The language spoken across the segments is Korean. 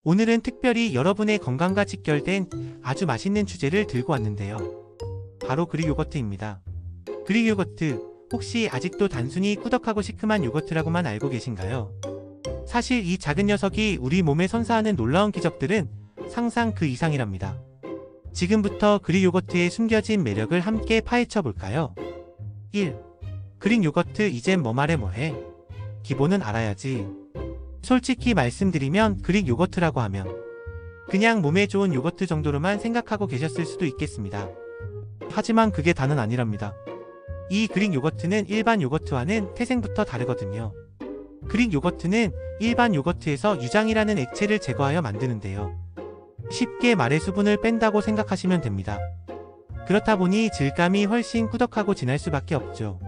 오늘은 특별히 여러분의 건강과 직결된 아주 맛있는 주제를 들고 왔는데요. 바로 그릭 요거트입니다. 그릭 요거트, 혹시 아직도 단순히 꾸덕하고 시큼한 요거트라고만 알고 계신가요? 사실 이 작은 녀석이 우리 몸에 선사하는 놀라운 기적들은 상상 그 이상이랍니다. 지금부터 그릭 요거트의 숨겨진 매력을 함께 파헤쳐 볼까요? 1. 그릭 요거트 이젠 뭐 말해 뭐해. 기본은 알아야지. 솔직히 말씀드리면 그릭 요거트라고 하면 그냥 몸에 좋은 요거트 정도로만 생각하고 계셨을 수도 있겠습니다. 하지만 그게 다는 아니랍니다. 이 그릭 요거트는 일반 요거트와는 태생부터 다르거든요. 그릭 요거트는 일반 요거트에서 유장이라는 액체를 제거하여 만드는데요. 쉽게 말해 수분을 뺀다고 생각하시면 됩니다. 그렇다 보니 질감이 훨씬 꾸덕하고 진할 수밖에 없죠.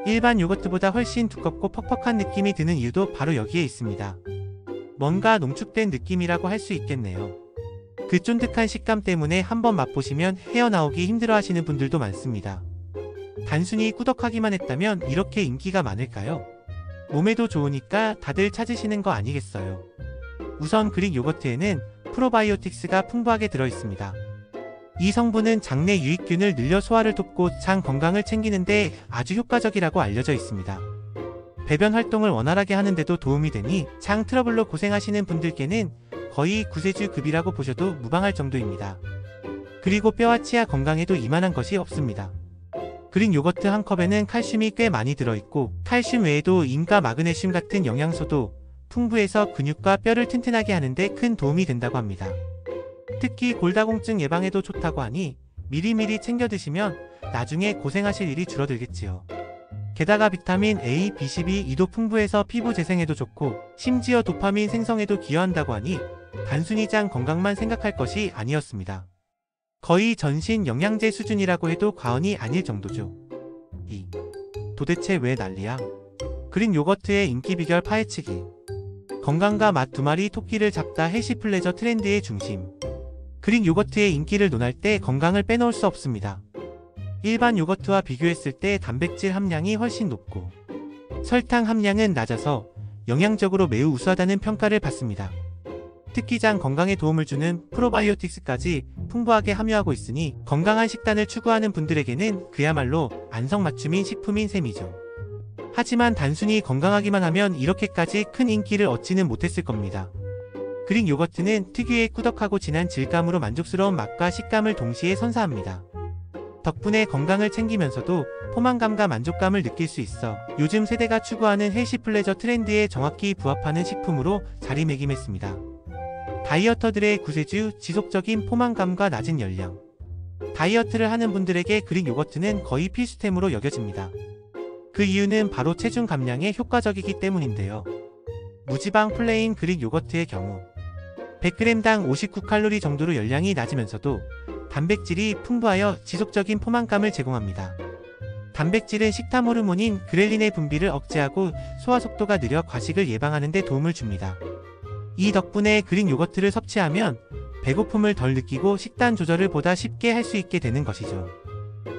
일반 요거트보다 훨씬 두껍고 퍽퍽한 느낌이 드는 이유도 바로 여기에 있습니다. 뭔가 농축된 느낌이라고 할 수 있겠네요. 그 쫀득한 식감 때문에 한번 맛보시면 헤어나오기 힘들어 하시는 분들도 많습니다. 단순히 꾸덕하기만 했다면 이렇게 인기가 많을까요? 몸에도 좋으니까 다들 찾으시는 거 아니겠어요? 우선 그릭 요거트에는 프로바이오틱스가 풍부하게 들어있습니다. 이 성분은 장내 유익균을 늘려 소화를 돕고 장 건강을 챙기는데 아주 효과적이라고 알려져 있습니다. 배변 활동을 원활하게 하는데도 도움이 되니 장 트러블로 고생하시는 분들께는 거의 구세주급이라고 보셔도 무방할 정도입니다. 그리고 뼈와 치아 건강에도 이만한 것이 없습니다. 그릭 요거트 한 컵에는 칼슘이 꽤 많이 들어있고 칼슘 외에도 인과 마그네슘 같은 영양소도 풍부해서 근육과 뼈를 튼튼하게 하는데 큰 도움이 된다고 합니다. 특히 골다공증 예방에도 좋다고 하니 미리미리 챙겨 드시면 나중에 고생하실 일이 줄어들겠지요. 게다가 비타민 A, B12, E도 풍부해서 피부 재생에도 좋고 심지어 도파민 생성에도 기여한다고 하니 단순히 장 건강만 생각할 것이 아니었습니다. 거의 전신 영양제 수준이라고 해도 과언이 아닐 정도죠. 2. 도대체 왜 난리야? 그릭 요거트의 인기 비결 파헤치기. 건강과 맛 두 마리 토끼를 잡다 헬시 플레저 트렌드의 중심. 그릭 요거트의 인기를 논할 때 건강을 빼놓을 수 없습니다. 일반 요거트와 비교했을 때 단백질 함량이 훨씬 높고 설탕 함량은 낮아서 영양적으로 매우 우수하다는 평가를 받습니다. 특히 장 건강에 도움을 주는 프로바이오틱스까지 풍부하게 함유하고 있으니 건강한 식단을 추구하는 분들에게는 그야말로 안성맞춤인 식품인 셈이죠. 하지만 단순히 건강하기만 하면 이렇게까지 큰 인기를 얻지는 못했을 겁니다. 그릭 요거트는 특유의 꾸덕하고 진한 질감으로 만족스러운 맛과 식감을 동시에 선사합니다. 덕분에 건강을 챙기면서도 포만감과 만족감을 느낄 수 있어 요즘 세대가 추구하는 헬시 플레저 트렌드에 정확히 부합하는 식품으로 자리매김했습니다. 다이어터들의 구세주, 지속적인 포만감과 낮은 열량. 다이어트를 하는 분들에게 그릭 요거트는 거의 필수템으로 여겨집니다. 그 이유는 바로 체중 감량에 효과적이기 때문인데요. 무지방 플레인 그릭 요거트의 경우 100g당 59칼로리 정도로 열량이 낮으면서도 단백질이 풍부하여 지속적인 포만감을 제공합니다. 단백질은 식탐 호르몬인 그렐린의 분비를 억제하고 소화 속도가 느려 과식을 예방하는 데 도움을 줍니다. 이 덕분에 그릭 요거트를 섭취하면 배고픔을 덜 느끼고 식단 조절을 보다 쉽게 할 수 있게 되는 것이죠.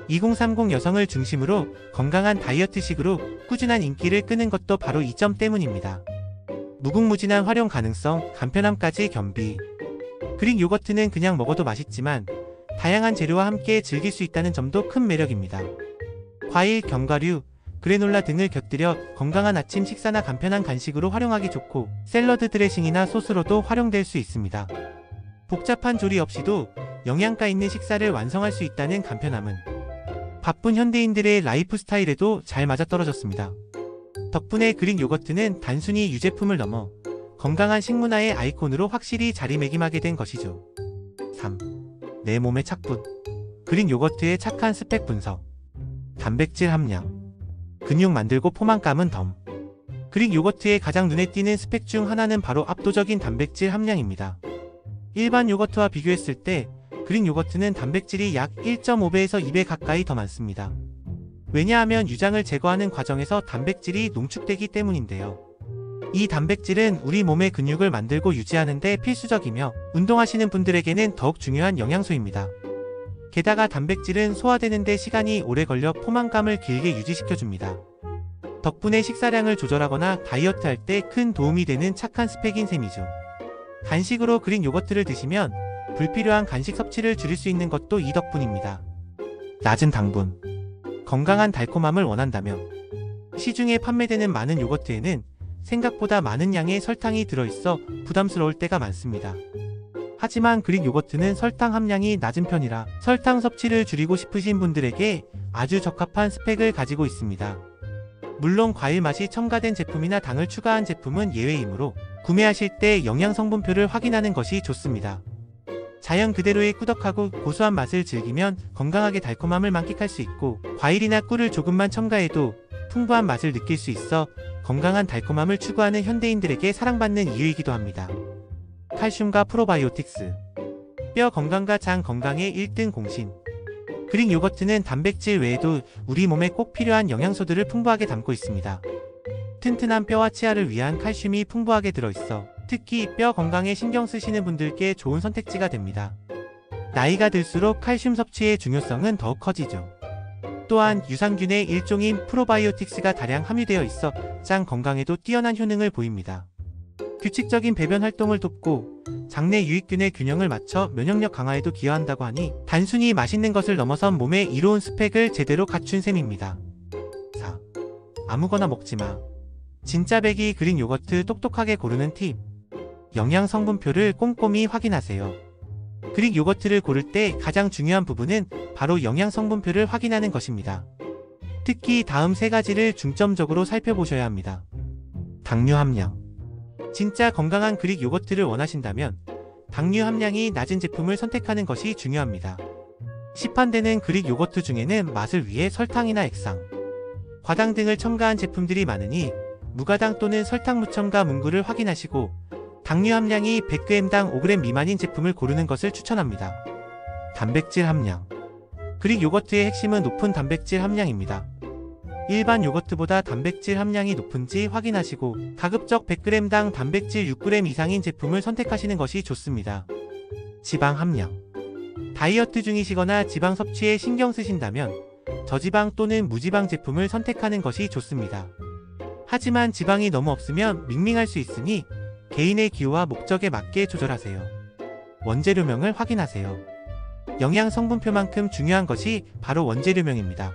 2030 여성을 중심으로 건강한 다이어트식으로 꾸준한 인기를 끄는 것도 바로 이 점 때문입니다. 무궁무진한 활용 가능성, 간편함까지 겸비. 그릭 요거트는 그냥 먹어도 맛있지만 다양한 재료와 함께 즐길 수 있다는 점도 큰 매력입니다. 과일, 견과류, 그래놀라 등을 곁들여 건강한 아침 식사나 간편한 간식으로 활용하기 좋고 샐러드 드레싱이나 소스로도 활용될 수 있습니다. 복잡한 조리 없이도 영양가 있는 식사를 완성할 수 있다는 간편함은 바쁜 현대인들의 라이프 스타일에도 잘 맞아떨어졌습니다. 덕분에 그릭 요거트는 단순히 유제품을 넘어 건강한 식문화의 아이콘으로 확실히 자리매김하게 된 것이죠. 3. 내 몸의 착분. 그릭 요거트의 착한 스펙 분석. 단백질 함량. 근육 만들고 포만감은 덤. 그릭 요거트의 가장 눈에 띄는 스펙 중 하나는 바로 압도적인 단백질 함량입니다. 일반 요거트와 비교했을 때 그릭 요거트는 단백질이 약 1.5배에서 2배 가까이 더 많습니다. 왜냐하면 유장을 제거하는 과정에서 단백질이 농축되기 때문인데요. 이 단백질은 우리 몸의 근육을 만들고 유지하는 데 필수적이며 운동하시는 분들에게는 더욱 중요한 영양소입니다. 게다가 단백질은 소화되는 데 시간이 오래 걸려 포만감을 길게 유지시켜줍니다. 덕분에 식사량을 조절하거나 다이어트할 때 큰 도움이 되는 착한 스펙인 셈이죠. 간식으로 그릭 요거트를 드시면 불필요한 간식 섭취를 줄일 수 있는 것도 이 덕분입니다. 낮은 당분, 건강한 달콤함을 원한다면 시중에 판매되는 많은 요거트에는 생각보다 많은 양의 설탕이 들어있어 부담스러울 때가 많습니다. 하지만 그릭 요거트는 설탕 함량이 낮은 편이라 설탕 섭취를 줄이고 싶으신 분들에게 아주 적합한 스펙을 가지고 있습니다. 물론 과일 맛이 첨가된 제품이나 당을 추가한 제품은 예외이므로 구매하실 때 영양 성분표를 확인하는 것이 좋습니다. 자연 그대로의 꾸덕하고 고소한 맛을 즐기면 건강하게 달콤함을 만끽할 수 있고, 과일이나 꿀을 조금만 첨가해도 풍부한 맛을 느낄 수 있어 건강한 달콤함을 추구하는 현대인들에게 사랑받는 이유이기도 합니다. 칼슘과 프로바이오틱스, 뼈 건강과 장 건강의 1등 공신. 그릭 요거트는 단백질 외에도 우리 몸에 꼭 필요한 영양소들을 풍부하게 담고 있습니다. 튼튼한 뼈와 치아를 위한 칼슘이 풍부하게 들어있어 특히 뼈 건강에 신경 쓰시는 분들께 좋은 선택지가 됩니다. 나이가 들수록 칼슘 섭취의 중요성은 더욱 커지죠. 또한 유산균의 일종인 프로바이오틱스가 다량 함유되어 있어 장 건강에도 뛰어난 효능을 보입니다. 규칙적인 배변 활동을 돕고 장내 유익균의 균형을 맞춰 면역력 강화에도 기여한다고 하니 단순히 맛있는 것을 넘어선 몸에 이로운 스펙을 제대로 갖춘 셈입니다. 4. 아무거나 먹지마. 진짜 배기 그릭 요거트 똑똑하게 고르는 팁. 영양 성분표를 꼼꼼히 확인하세요. 그릭 요거트를 고를 때 가장 중요한 부분은 바로 영양 성분표를 확인하는 것입니다. 특히 다음 세 가지를 중점적으로 살펴보셔야 합니다. 당류 함량. 진짜 건강한 그릭 요거트를 원하신다면 당류 함량이 낮은 제품을 선택하는 것이 중요합니다. 시판되는 그릭 요거트 중에는 맛을 위해 설탕이나 액상, 과당 등을 첨가한 제품들이 많으니 무가당 또는 설탕 무첨가 문구를 확인하시고 당류 함량이 100g당 5g 미만인 제품을 고르는 것을 추천합니다. 단백질 함량. 그릭 요거트의 핵심은 높은 단백질 함량입니다. 일반 요거트보다 단백질 함량이 높은지 확인하시고 가급적 100g당 단백질 6g 이상인 제품을 선택하시는 것이 좋습니다. 지방 함량. 다이어트 중이시거나 지방 섭취에 신경 쓰신다면 저지방 또는 무지방 제품을 선택하는 것이 좋습니다. 하지만 지방이 너무 없으면 밍밍할 수 있으니 개인의 기호와 목적에 맞게 조절하세요. 원재료명을 확인하세요. 영양 성분표만큼 중요한 것이 바로 원재료명입니다.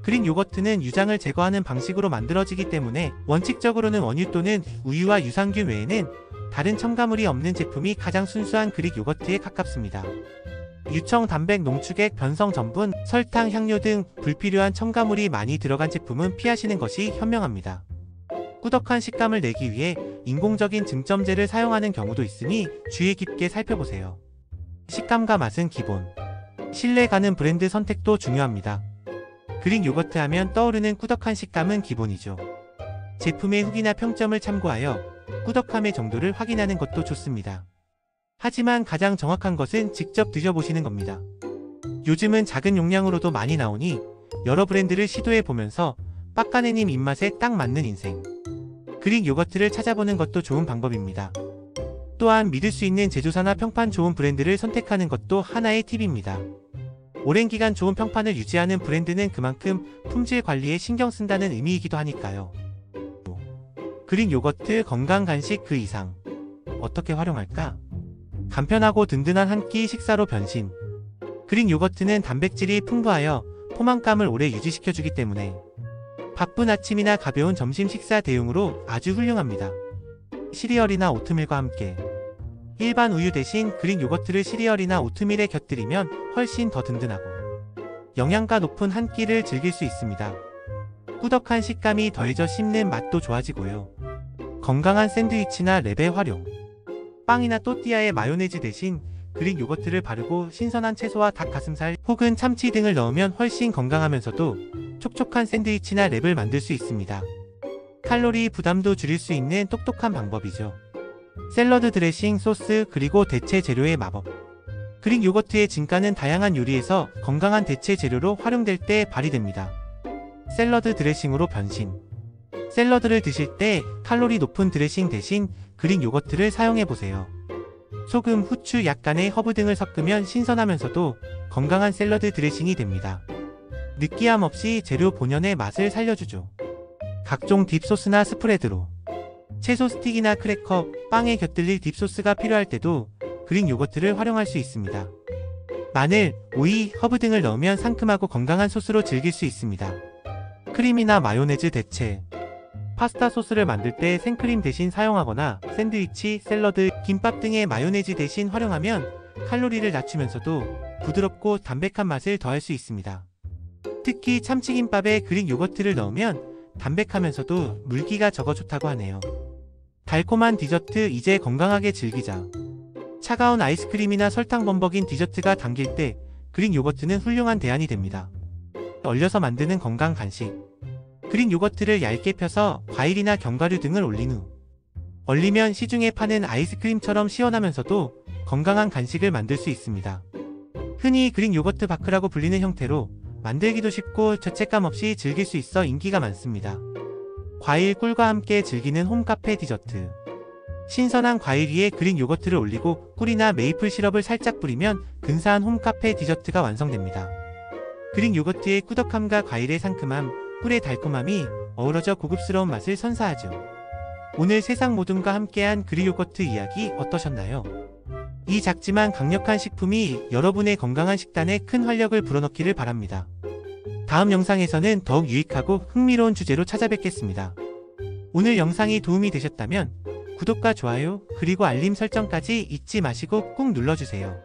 그릭 요거트는 유장을 제거하는 방식으로 만들어지기 때문에 원칙적으로는 원유 또는 우유와 유산균 외에는 다른 첨가물이 없는 제품이 가장 순수한 그릭 요거트에 가깝습니다. 유청, 단백, 농축액, 변성 전분, 설탕, 향료 등 불필요한 첨가물이 많이 들어간 제품은 피하시는 것이 현명합니다. 꾸덕한 식감을 내기 위해 인공적인 증점제를 사용하는 경우도 있으니 주의 깊게 살펴보세요. 식감과 맛은 기본. 신뢰 가는 브랜드 선택도 중요합니다. 그릭 요거트 하면 떠오르는 꾸덕한 식감은 기본이죠. 제품의 후기나 평점을 참고하여 꾸덕함의 정도를 확인하는 것도 좋습니다. 하지만 가장 정확한 것은 직접 드셔보시는 겁니다. 요즘은 작은 용량으로도 많이 나오니 여러 브랜드를 시도해보면서 빡가네님 입맛에 딱 맞는 인생 그릭 요거트를 찾아보는 것도 좋은 방법입니다. 또한 믿을 수 있는 제조사나 평판 좋은 브랜드를 선택하는 것도 하나의 팁입니다. 오랜 기간 좋은 평판을 유지하는 브랜드는 그만큼 품질 관리에 신경 쓴다는 의미이기도 하니까요. 그릭 요거트 건강 간식 그 이상. 어떻게 활용할까? 간편하고 든든한 한 끼 식사로 변신. 그릭 요거트는 단백질이 풍부하여 포만감을 오래 유지시켜주기 때문에 바쁜 아침이나 가벼운 점심 식사 대용으로 아주 훌륭합니다. 시리얼이나 오트밀과 함께. 일반 우유 대신 그릭 요거트를 시리얼이나 오트밀에 곁들이면 훨씬 더 든든하고 영양가 높은 한 끼를 즐길 수 있습니다. 꾸덕한 식감이 더해져 씹는 맛도 좋아지고요. 건강한 샌드위치나 랩의 활용. 빵이나 또띠아에 마요네즈 대신 그릭 요거트를 바르고 신선한 채소와 닭 가슴살 혹은 참치 등을 넣으면 훨씬 건강하면서도 촉촉한 샌드위치나 랩을 만들 수 있습니다. 칼로리 부담도 줄일 수 있는 똑똑한 방법이죠. 샐러드 드레싱, 소스, 그리고 대체 재료의 마법. 그릭 요거트의 진가는 다양한 요리에서 건강한 대체 재료로 활용될 때 발휘됩니다. 샐러드 드레싱으로 변신. 샐러드를 드실 때 칼로리 높은 드레싱 대신 그릭 요거트를 사용해보세요. 소금, 후추, 약간의 허브 등을 섞으면 신선하면서도 건강한 샐러드 드레싱이 됩니다. 느끼함 없이 재료 본연의 맛을 살려주죠. 각종 딥소스나 스프레드로. 채소 스틱이나 크래커, 빵에 곁들일 딥소스가 필요할 때도 그릭 요거트를 활용할 수 있습니다. 마늘, 오이, 허브 등을 넣으면 상큼하고 건강한 소스로 즐길 수 있습니다. 크림이나 마요네즈 대체. 파스타 소스를 만들 때 생크림 대신 사용하거나 샌드위치, 샐러드, 김밥 등의 마요네즈 대신 활용하면 칼로리를 낮추면서도 부드럽고 담백한 맛을 더할 수 있습니다. 특히 참치김밥에 그릭 요거트를 넣으면 담백하면서도 물기가 적어 좋다고 하네요. 달콤한 디저트, 이제 건강하게 즐기자. 차가운 아이스크림이나 설탕 범벅인 디저트가 당길 때 그릭 요거트는 훌륭한 대안이 됩니다. 얼려서 만드는 건강 간식. 그릭 요거트를 얇게 펴서 과일이나 견과류 등을 올린 후 얼리면 시중에 파는 아이스크림처럼 시원하면서도 건강한 간식을 만들 수 있습니다. 흔히 그릭 요거트 바크라고 불리는 형태로 만들기도 쉽고 죄책감 없이 즐길 수 있어 인기가 많습니다. 과일 꿀과 함께 즐기는 홈카페 디저트. 신선한 과일 위에 그릭 요거트를 올리고 꿀이나 메이플 시럽을 살짝 뿌리면 근사한 홈카페 디저트가 완성됩니다. 그릭 요거트의 꾸덕함과 과일의 상큼함, 꿀의 달콤함이 어우러져 고급스러운 맛을 선사하죠. 오늘 세상 모둠과 함께한 그릭 요거트 이야기 어떠셨나요? 이 작지만 강력한 식품이 여러분의 건강한 식단에 큰 활력을 불어넣기를 바랍니다. 다음 영상에서는 더욱 유익하고 흥미로운 주제로 찾아뵙겠습니다. 오늘 영상이 도움이 되셨다면 구독과 좋아요 그리고 알림 설정까지 잊지 마시고 꾹 눌러주세요.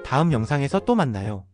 다음 영상에서 또 만나요.